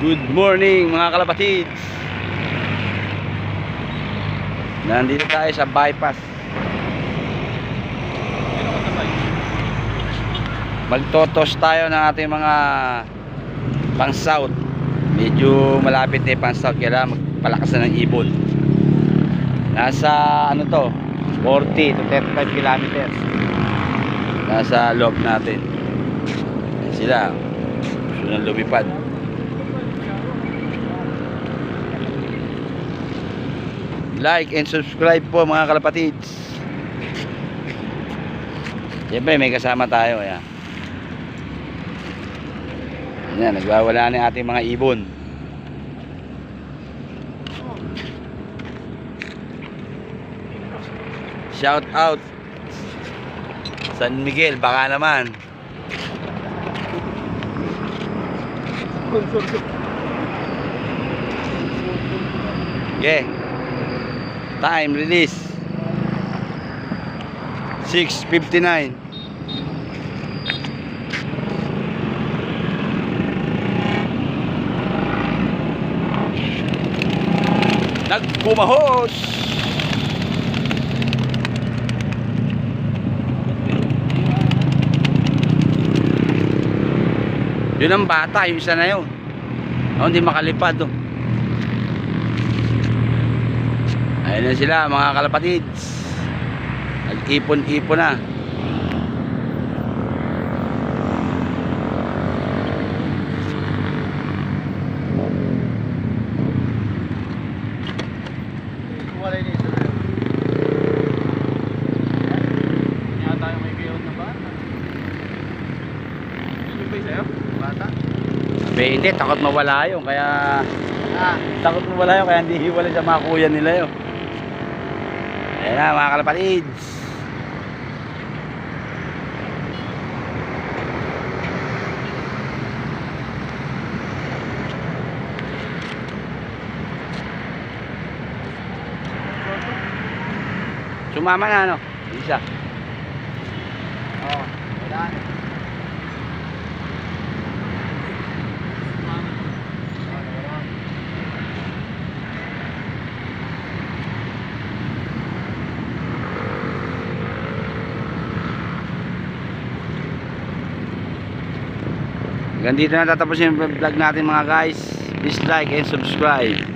Good morning mga kalapatids. Nandito tayo sa bypass. Magtotos tayo ng ating mga pang south. Medyo malapit na pang south, kaya magpalakas na ng ibon. Nasa ano to, 40 to 35 kilometers. Nasa loob natin. Yan sila. Gusto nang lumipad. Like and subscribe po mga kalapatids. Siyempre may kasama tayo. Ayan. Ayan, nagwawala na ating mga ibon. Shout out San Miguel, baka naman. Okay. Time release 6:59. Nagkumahos. Yun ang bata, yung isa na yun. Hindi makalipad oh. Ayan na sila mga kalapatids. Nag-ipon-ipon na. Walay nito. Kaya tayo may gayon na bata. Ano ba sa'yo? Bata? Hindi, takot mawala yun. Kaya takot mawala yun. Kaya hindi hiwalay sa mga kuya nila yun. Ayan na mga kalapatids. Sumama na ano? Isa. Oo. Wala na. Hanggang dito na tatapusin yung vlog natin mga guys. Please like and subscribe.